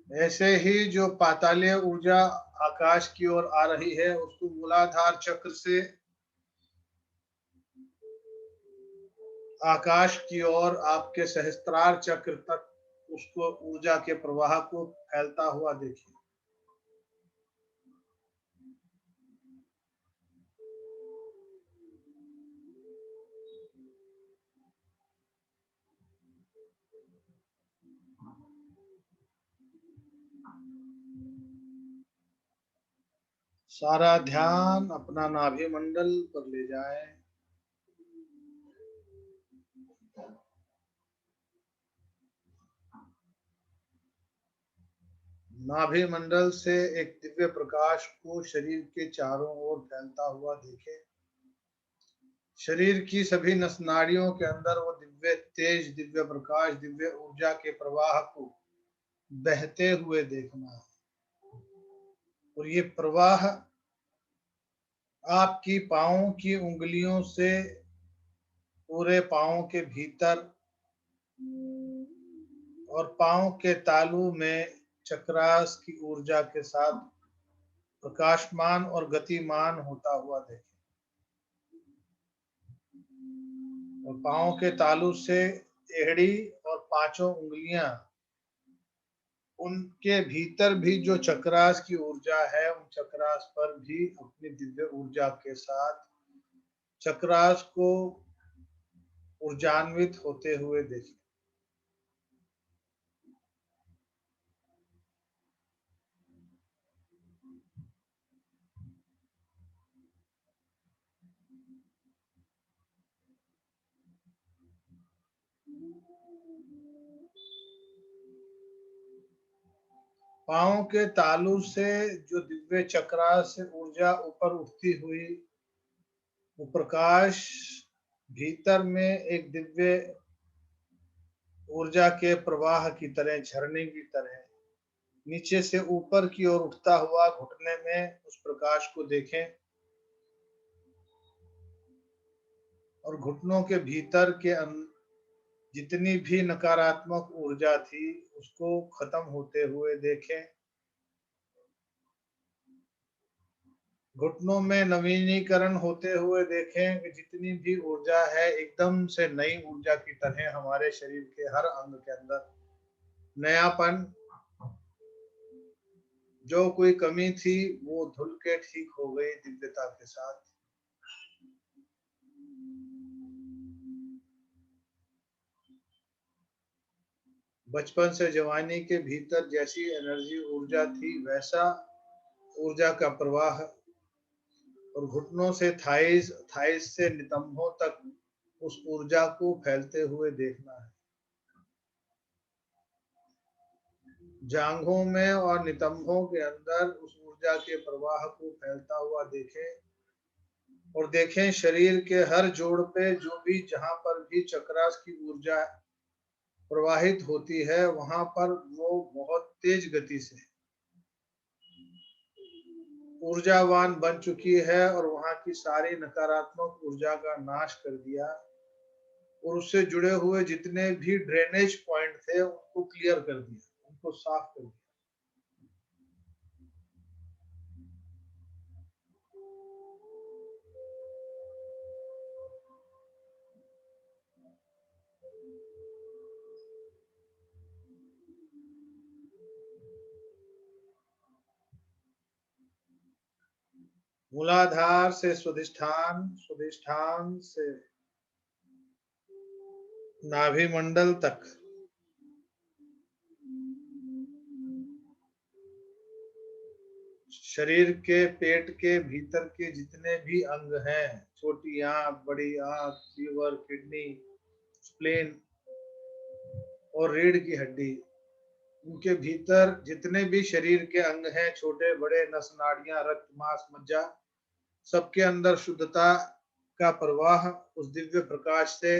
ऐसे ही जो पातालीय ऊर्जा आकाश की ओर आ रही है, उसको मूलाधार चक्र से आकाश की ओर आपके सहस्त्रार चक्र तक उसको ऊर्जा के प्रवाह को फैलता हुआ देखिए। सारा ध्यान अपना नाभि मंडल पर ले जाएं। नाभि मंडल से एक दिव्य प्रकाश को शरीर के चारों ओर फैलता हुआ देखें। शरीर की सभी नस नाड़ियों के अंदर वो दिव्य तेज, दिव्य प्रकाश, दिव्य ऊर्जा के प्रवाह को बहते हुए देखना है। और ये प्रवाह आपकी पांवों की उंगलियों से पूरे पांवों के भीतर और पांव के तालू में चक्रास की ऊर्जा के साथ प्रकाशमान और गतिमान होता हुआ देखें। और पांव के तालू से एड़ी और पांचों उंगलियां, उनके भीतर भी जो चक्रास की ऊर्जा है, उन चक्रास पर भी अपनी दिव्य ऊर्जा के साथ चक्रास को ऊर्जान्वित होते हुए देखें। पांव के तालू से जो दिव्य चक्रास से ऊर्जा ऊपर उठती हुई, वो प्रकाश भीतर में एक दिव्य ऊर्जा के प्रवाह की तरह, झरने की तरह नीचे से ऊपर की ओर उठता हुआ घुटने में उस प्रकाश को देखें। और घुटनों के भीतर के जितनी भी नकारात्मक ऊर्जा थी, उसको खत्म होते हुए देखें। घुटनों में नवीनीकरण होते हुए देखें कि जितनी भी ऊर्जा है, एकदम से नई ऊर्जा की तरह हमारे शरीर के हर अंग के अंदर नयापन, जो कोई कमी थी वो धुल के ठीक हो गई दिव्यता के साथ। बचपन से जवानी के भीतर जैसी एनर्जी ऊर्जा थी, वैसा ऊर्जा का प्रवाह। और घुटनों से थाइस, थाइस से नितंबों तक उस ऊर्जा को फैलते हुए देखना है। जांघों में और नितंबों के अंदर उस ऊर्जा के प्रवाह को फैलता हुआ देखें। और देखें शरीर के हर जोड़ पे जो भी, जहां पर भी चक्रास की ऊर्जा प्रवाहित होती है, वहां पर वो बहुत तेज गति से ऊर्जावान बन चुकी है और वहां की सारी नकारात्मक ऊर्जा का नाश कर दिया। और उससे जुड़े हुए जितने भी ड्रेनेज पॉइंट थे, उनको क्लियर कर दिया, उनको साफ कर दिया। मूलाधार से स्वादिष्ठान, स्वादिष्ठान से नाभि मंडल तक शरीर के पेट के भीतर के जितने भी अंग हैं, छोटी आंख, बड़ी आंख, लीवर, किडनी, स्प्लेन और रीढ़ की हड्डी, उनके भीतर जितने भी शरीर के अंग हैं, छोटे बड़े, नस नाड़ियां, रक्त, मांस, मज्जा, सबके अंदर शुद्धता का प्रवाह उस दिव्य प्रकाश से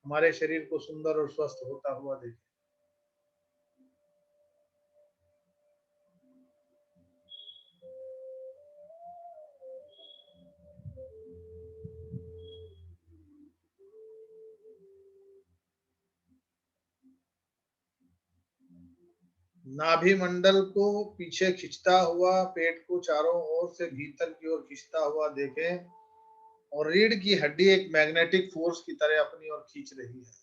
हमारे शरीर को सुंदर और स्वस्थ होता हुआ देखें। नाभि मंडल को पीछे खींचता हुआ, पेट को चारों ओर से भीतर की ओर खींचता हुआ देखें, और रीढ़ की हड्डी एक मैग्नेटिक फोर्स की तरह अपनी ओर खींच रही है,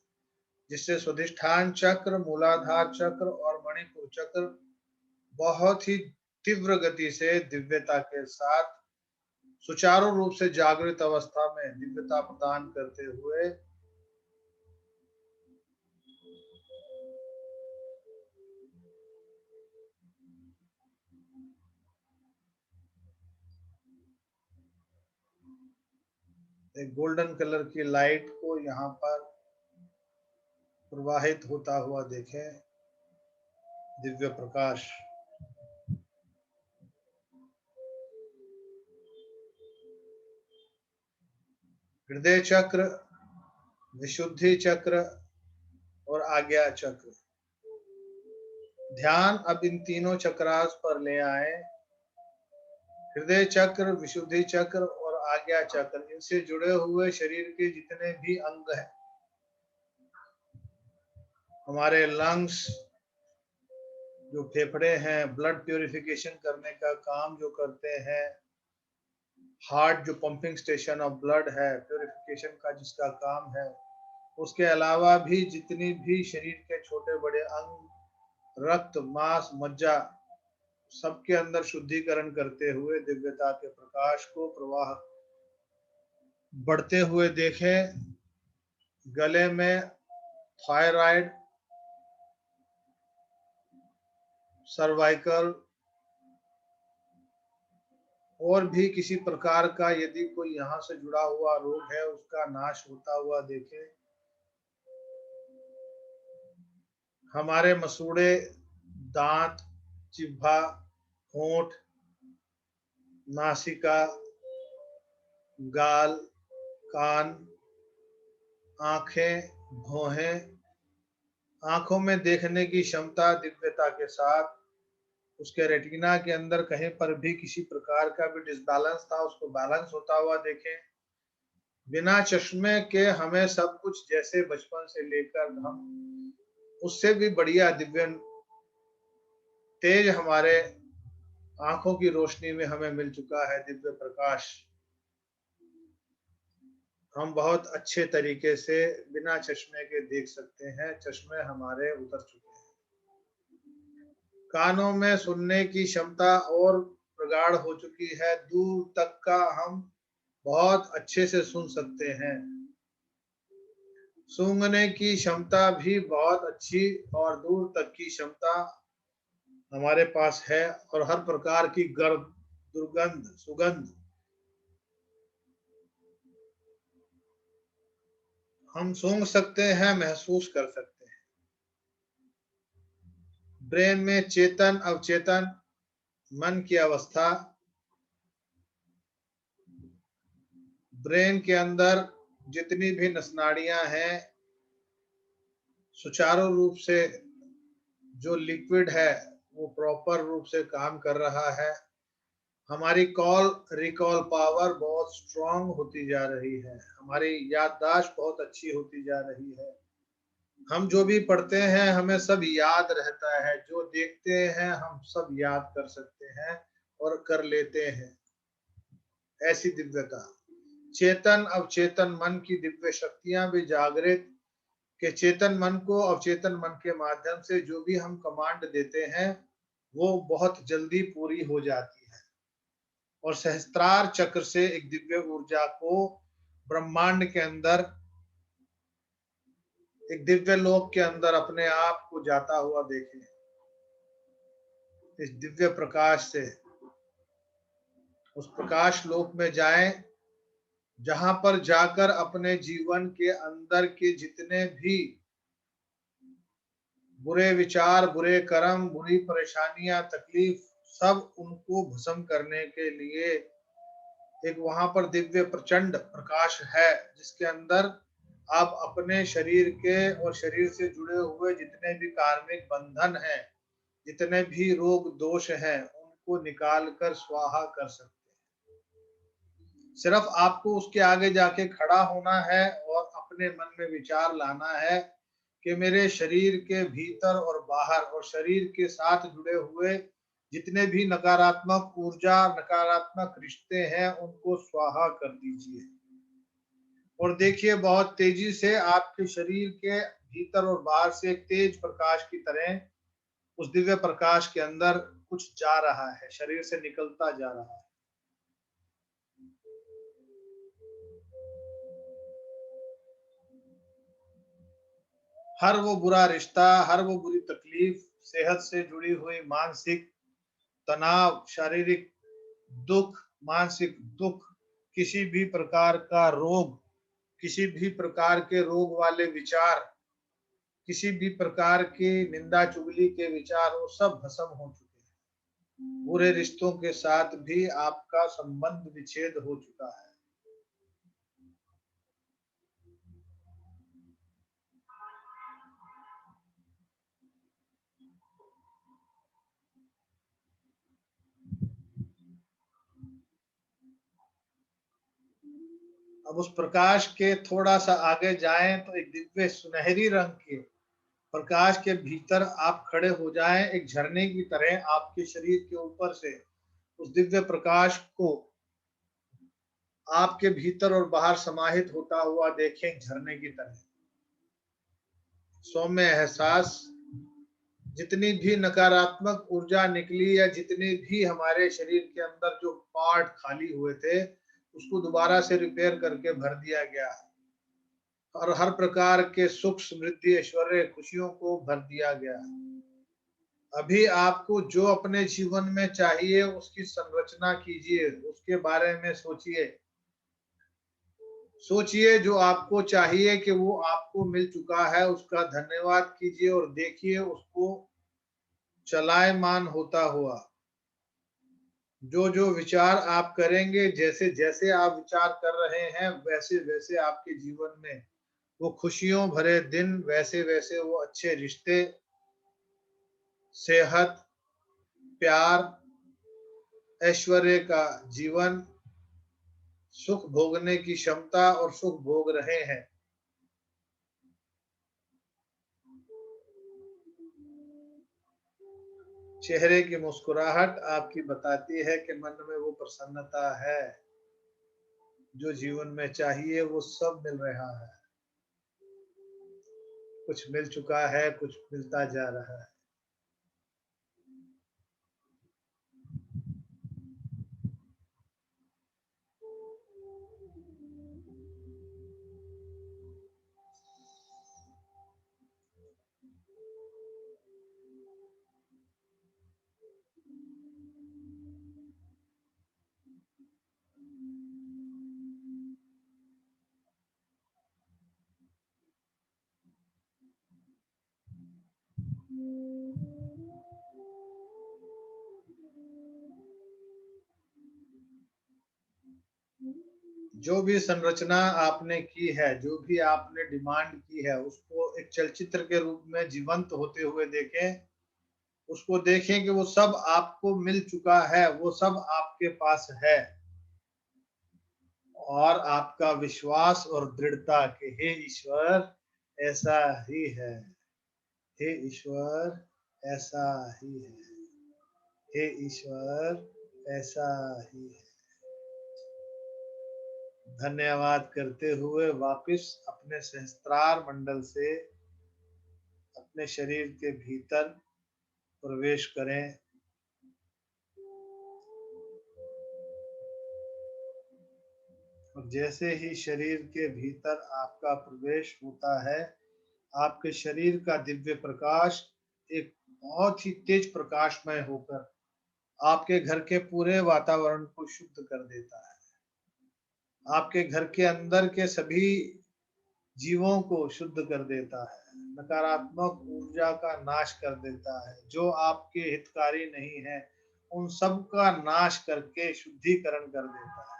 जिससे स्वादिष्ठान चक्र, मूलाधार चक्र और मणिपुर चक्र बहुत ही तीव्र गति से दिव्यता के साथ सुचारू रूप से जागृत अवस्था में दिव्यता प्रदान करते हुए एक गोल्डन कलर की लाइट को यहाँ पर प्रवाहित होता हुआ देखें, दिव्य प्रकाश। हृदय चक्र, विशुद्धि चक्र और आज्ञा चक्र। ध्यान अब इन तीनों चक्रास पर ले आए। हृदय चक्र, विशुद्धि चक्र और आज्ञा चक्र, इनसे जुड़े हुए शरीर के जितने भी अंग हैं, हमारे लंग्स, जो फेफड़े हैं, ब्लड प्यूरिफिकेशन करने का काम जो करते हैं, हार्ट जो पंपिंग स्टेशन ऑफ ब्लड है, प्यूरिफिकेशन का जिसका काम है, उसके अलावा भी जितनी भी शरीर के छोटे बड़े अंग, रक्त, मांस, मज्जा, सबके अंदर शुद्धिकरण करते हुए दिव्यता के प्रकाश को प्रवाह बढ़ते हुए देखें। गले में थायराइड, सर्वाइकल और भी किसी प्रकार का यदि कोई यहाँ से जुड़ा हुआ रोग है, उसका नाश होता हुआ देखें। हमारे मसूड़े, दांत, जिह्वा, होंठ, नासिका, गाल, कान, आंखें, भौहें, आंखों में देखने की क्षमता दिव्यता के साथ, उसके रेटिना के अंदर कहीं पर भी किसी प्रकार का भी डिसबैलेंस था, उसको बैलेंस होता हुआ देखें। बिना चश्मे के हमें सब कुछ जैसे बचपन से लेकर हम उससे भी बढ़िया दिव्य तेज हमारे आंखों की रोशनी में हमें मिल चुका है, दिव्य प्रकाश। हम बहुत अच्छे तरीके से बिना चश्मे के देख सकते हैं, चश्मे हमारे उतर चुके हैं। कानों में सुनने की क्षमता और प्रगाढ़ हो चुकी है, दूर तक का हम बहुत अच्छे से सुन सकते हैं। सूंघने की क्षमता भी बहुत अच्छी और दूर तक की क्षमता हमारे पास है, और हर प्रकार की गर्द, दुर्गंध, सुगंध हम सूंघ सकते हैं, महसूस कर सकते हैं। ब्रेन में चेतन, अवचेतन मन की अवस्था, ब्रेन के अंदर जितनी भी नसनाड़ियां हैं, सुचारू रूप से जो लिक्विड है वो प्रॉपर रूप से काम कर रहा है। हमारी कॉल रिकॉल पावर बहुत स्ट्रांग होती जा रही है, हमारी याददाश्त बहुत अच्छी होती जा रही है। हम जो भी पढ़ते हैं हमें सब याद रहता है, जो देखते हैं हम सब याद कर सकते हैं और कर लेते हैं। ऐसी दिव्यता, चेतन अवचेतन मन की दिव्य शक्तियां भी जागृत, के चेतन मन को अवचेतन मन के माध्यम से जो भी हम कमांड देते हैं वो बहुत जल्दी पूरी हो जाती है, और सहस्त्रार चक्र से एक दिव्य ऊर्जा को ब्रह्मांड के अंदर, एक दिव्य लोक के अंदर अपने आप को जाता हुआ देखें। इस दिव्य प्रकाश से उस प्रकाश लोक में जाएं, जहां पर जाकर अपने जीवन के अंदर के जितने भी बुरे विचार, बुरे कर्म, बुरी परेशानियां, तकलीफ, सब उनको भस्म करने के लिए एक वहां पर दिव्य प्रचंड प्रकाश है, जिसके अंदर आप अपने शरीर के और शरीर से जुड़े हुए जितने भी कार्मिक बंधन हैं, जितने भी रोग दोष हैं, उनको निकाल कर स्वाहा कर सकते हैं। सिर्फ आपको उसके आगे जाके खड़ा होना है और अपने मन में विचार लाना है कि मेरे शरीर के भीतर और बाहर और शरीर के साथ जुड़े हुए जितने भी नकारात्मक ऊर्जा, नकारात्मक रिश्ते हैं, उनको स्वाहा कर दीजिए। और देखिए बहुत तेजी से आपके शरीर के भीतर और बाहर से एक तेज प्रकाश की तरह उस दिव्य प्रकाश के अंदर कुछ जा रहा है, शरीर से निकलता जा रहा है। हर वो बुरा रिश्ता, हर वो बुरी तकलीफ, सेहत से जुड़ी हुई मानसिक तनाव, शारीरिक दुख, मानसिक दुख, किसी भी प्रकार का रोग, किसी भी प्रकार के रोग वाले विचार, किसी भी प्रकार की निंदा चुगली के विचार, वो सब भस्म हो चुके हैं। बुरे रिश्तों के साथ भी आपका संबंध विच्छेद हो चुका है। अब उस प्रकाश के थोड़ा सा आगे जाएं तो एक दिव्य सुनहरी रंग के प्रकाश के भीतर आप खड़े हो जाएं, एक झरने की तरह आपके शरीर के ऊपर से उस दिव्य प्रकाश को आपके भीतर और बाहर समाहित होता हुआ देखें, झरने की तरह। सौम्य एहसास, जितनी भी नकारात्मक ऊर्जा निकली या जितने भी हमारे शरीर के अंदर जो पार्ट खाली हुए थे, उसको दोबारा से रिपेयर करके भर दिया गया और हर प्रकार के सुख, समृद्धि, ऐश्वर्य, खुशियों को भर दिया गया। अभी आपको जो अपने जीवन में चाहिए उसकी संरचना कीजिए, उसके बारे में सोचिए। सोचिए जो आपको चाहिए कि वो आपको मिल चुका है, उसका धन्यवाद कीजिए और देखिए उसको चलायमान होता हुआ। जो जो विचार आप करेंगे, जैसे जैसे आप विचार कर रहे हैं, वैसे वैसे आपके जीवन में वो खुशियों भरे दिन, वैसे वैसे वो अच्छे रिश्ते, सेहत, प्यार, ऐश्वर्य का जीवन, सुख भोगने की क्षमता और सुख भोग रहे हैं। चेहरे की मुस्कुराहट आपकी बताती है कि मन में वो प्रसन्नता है। जो जीवन में चाहिए वो सब मिल रहा है। कुछ मिल चुका है, कुछ मिलता जा रहा है। जो भी संरचना आपने की है, जो भी आपने डिमांड की है, उसको एक चलचित्र के रूप में जीवंत होते हुए देखें। उसको देखें कि वो सब आपको मिल चुका है, वो सब आपके पास है। और आपका विश्वास और दृढ़ता कि हे ईश्वर ऐसा ही है, हे ईश्वर ऐसा ही है, हे ईश्वर ऐसा ही है। धन्यवाद करते हुए वापिस अपने सहस्त्रार मंडल से अपने शरीर के भीतर प्रवेश करें। और जैसे ही शरीर के भीतर आपका प्रवेश होता है, आपके शरीर का दिव्य प्रकाश एक बहुत ही तेज प्रकाशमय होकर आपके घर के पूरे वातावरण को शुद्ध कर देता है। आपके घर के अंदर के सभी जीवों को शुद्ध कर देता है, नकारात्मक ऊर्जा का नाश कर देता है। जो आपके हितकारी नहीं है, उन सब का नाश करके शुद्धिकरण कर देता है।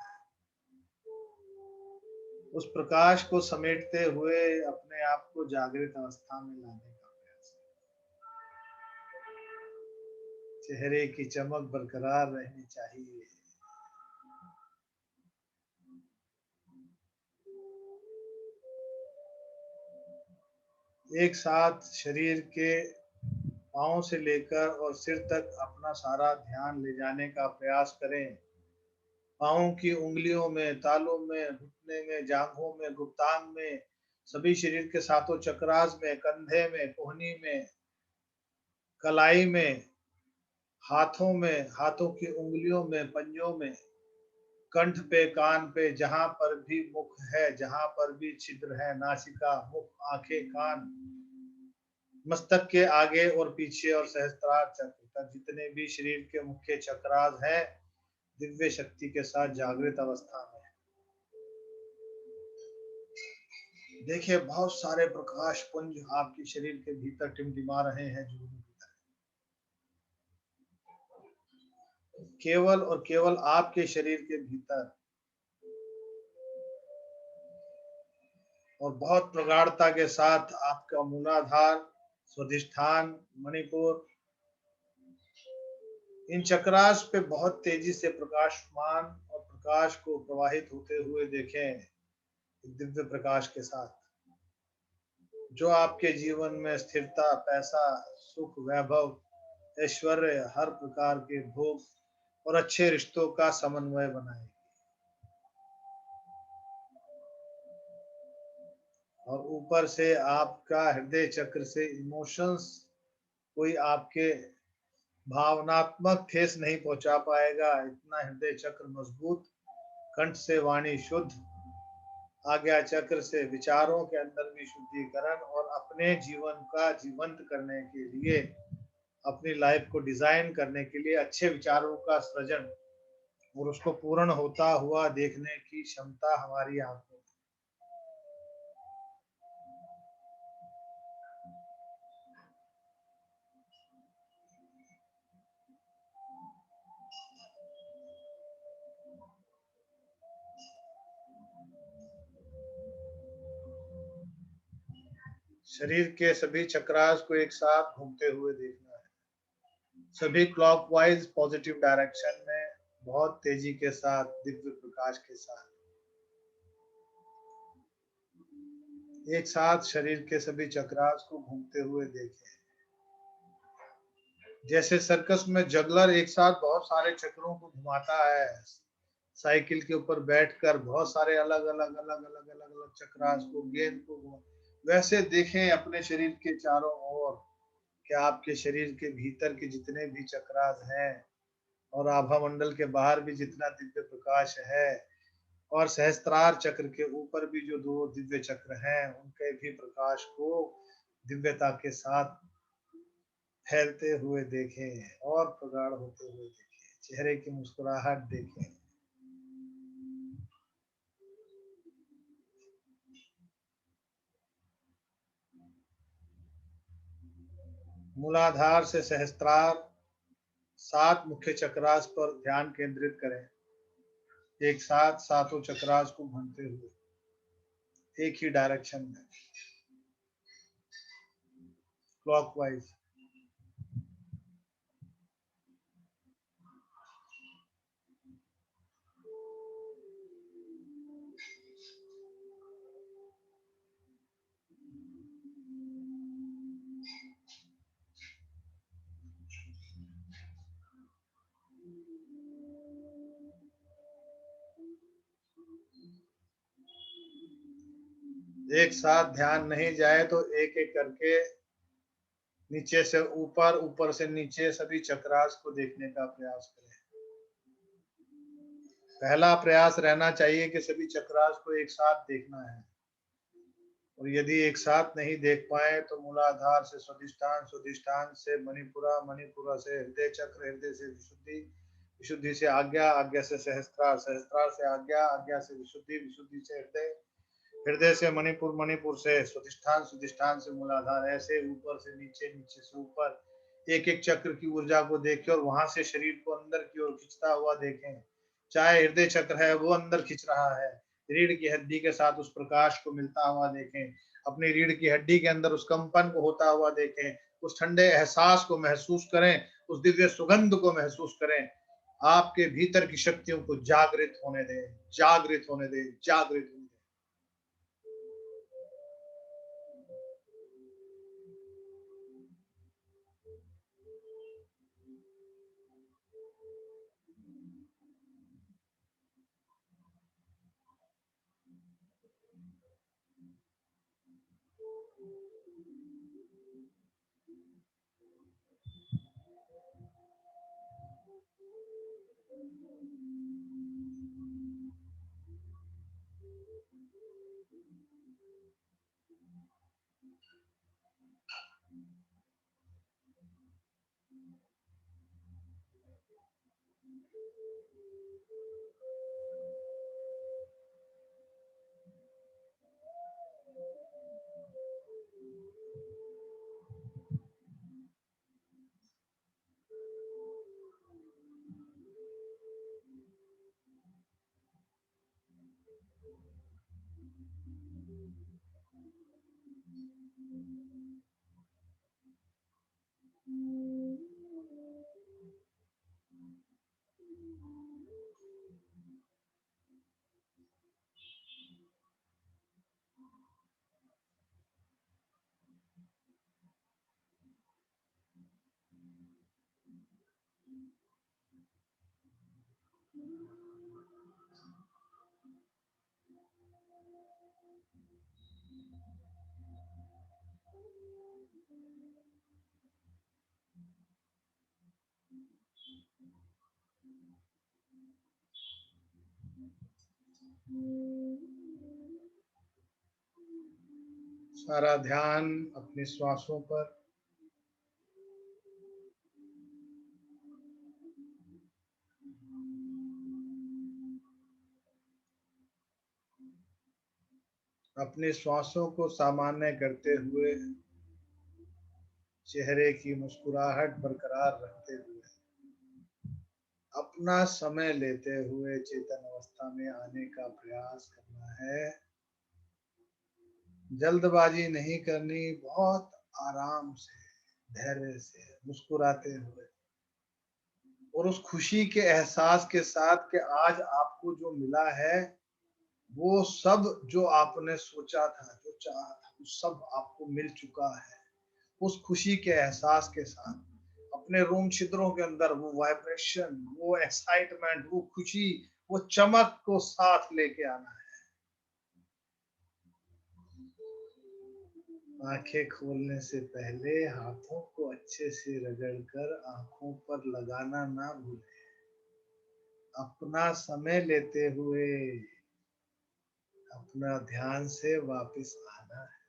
उस प्रकाश को समेटते हुए अपने आप को जागृत अवस्था में लाने का प्रयास करें। चेहरे की चमक बरकरार रहनी चाहिए। एक साथ शरीर के पाँव से लेकर और सिर तक अपना सारा ध्यान ले जाने का प्रयास करें। पाँव की उंगलियों में, तालू में, घुटने में, जांघों में, गुप्तांग में, सभी शरीर के सातों चक्रास में, कंधे में, कोहनी में, कलाई में, हाथों में, हाथों की उंगलियों में, पंजों में, कंठ पे, कान पे, जहां पर भी मुख है, जहां पर भी छिद्र है, नासिका, मुख, आंखें, कान, मस्तक के आगे और पीछे और सहस्त्रार चक्र तक जितने भी शरीर के मुख्य चक्रास हैं, दिव्य शक्ति के साथ जागृत अवस्था में। देखिए बहुत सारे प्रकाश पुंज आपके शरीर के भीतर टिमटिमा रहे हैं, जो केवल और केवल आपके शरीर के भीतर, और बहुत प्रगाढ़ता के साथ आपका मूलाधार, स्वाधिष्ठान, मणिपुर, इन चक्रास पे बहुत तेजी से प्रकाशमान और प्रकाश को प्रवाहित होते हुए देखें, दिव्य प्रकाश के साथ, जो आपके जीवन में स्थिरता, पैसा, सुख, वैभव, ऐश्वर्य, हर प्रकार के भोग और अच्छे रिश्तों का समन्वय बनाए। और ऊपर से आपका हृदय चक्र से इमोशंस कोई आपके भावनात्मक ठेस नहीं पहुंचा पाएगा, इतना हृदय चक्र मजबूत। कंठ से वाणी शुद्ध, आज्ञा चक्र से विचारों के अंदर भी शुद्धिकरण, और अपने जीवन का जीवंत करने के लिए, अपनी लाइफ को डिजाइन करने के लिए अच्छे विचारों का सृजन और उसको पूर्ण होता हुआ देखने की क्षमता हमारी आंखों में। शरीर के सभी चक्रास को एक साथ घूमते हुए देखना है, सभी क्लॉकवाइज पॉजिटिव डायरेक्शन में, बहुत तेजी के साथ, दिव्य प्रकाश के साथ। एक साथ शरीर के सभी चक्रास को घूमते हुए देखें, जैसे सर्कस में जगलर एक साथ बहुत सारे चक्रों को घुमाता है, साइकिल के ऊपर बैठकर बहुत सारे अलग अलग चक्रास को, गेंद को वैसे देखें अपने शरीर के चारों ओर, कि आपके शरीर के भीतर के जितने भी चक्रास हैं और आभा मंडल के बाहर भी जितना दिव्य प्रकाश है, और सहस्त्रार चक्र के ऊपर भी जो दो दिव्य चक्र हैं, उनके भी प्रकाश को दिव्यता के साथ फैलते हुए देखें और प्रगाढ़ होते हुए देखें, चेहरे की मुस्कुराहट देखें। मूलाधार से सहस्त्रार 7 मुख्य चक्रास पर ध्यान केंद्रित करें, एक साथ सातों चक्रास को घूमते हुए एक ही डायरेक्शन में, क्लॉकवाइज। एक साथ ध्यान नहीं जाए तो एक एक करके नीचे से ऊपर, ऊपर से नीचे सभी चक्रास को देखने का प्रयास करें। पहला प्रयास रहना चाहिए कि सभी चक्रास को एक साथ देखना है, और यदि एक साथ नहीं देख पाए तो मूलाधार से स्वाधिष्ठान, स्वाधिष्ठान से मणिपुरा, मणिपुरा से हृदय चक्र, हृदय से विशुद्धि, विशुद्धि से आज्ञा, आज्ञा से सहस्त्रार, सहस्त्रार से आज्ञा, आज्ञा से विशुद्धि, विशुद्धि से हृदय, हृदय से मणिपुर, मणिपुर से स्वाधिष्ठान, स्वाधिष्ठान से मूलाधार, ऐसे ऊपर से नीचे, नीचे से ऊपर एक एक चक्र की ऊर्जा को देखें और वहां से शरीर को अंदर की ओर खींचता हुआ देखें। चाहे हृदय चक्र है वो अंदर खींच रहा है, रीढ़ की हड्डी के साथ उस प्रकाश को मिलता हुआ देखें, अपनी रीढ़ की हड्डी के अंदर उस कंपन को होता हुआ देखें, उस ठंडे एहसास को महसूस करें, उस दिव्य सुगंध को महसूस करें। आपके भीतर की शक्तियों को जागृत होने दें, जागृत होने दें, जागृत होने दें। सारा ध्यान अपनी श्वासों पर। अपनी श्वासों को सामान्य करते हुए चेहरे की मुस्कुराहट बरकरार रखते हुए अपना समय लेते हुए चेतन अवस्था में आने का प्रयास करना है। जल्दबाजी नहीं करनी, बहुत आराम से, धैर्य से, मुस्कुराते हुए और उस खुशी के एहसास के साथ कि आज आपको जो मिला है वो सब जो आपने सोचा था, जो चाहा था, वो सब आपको मिल चुका है। उस खुशी के एहसास के साथ अपने रोम छिद्रों के अंदर वो वाइब्रेशन, वो एक्साइटमेंट, वो खुशी, वो चमक को साथ लेके आना है। आंखें खोलने से पहले हाथों को अच्छे से रगड़कर आंखों पर लगाना ना भूलें। अपना समय लेते हुए अपना ध्यान से वापस आना है।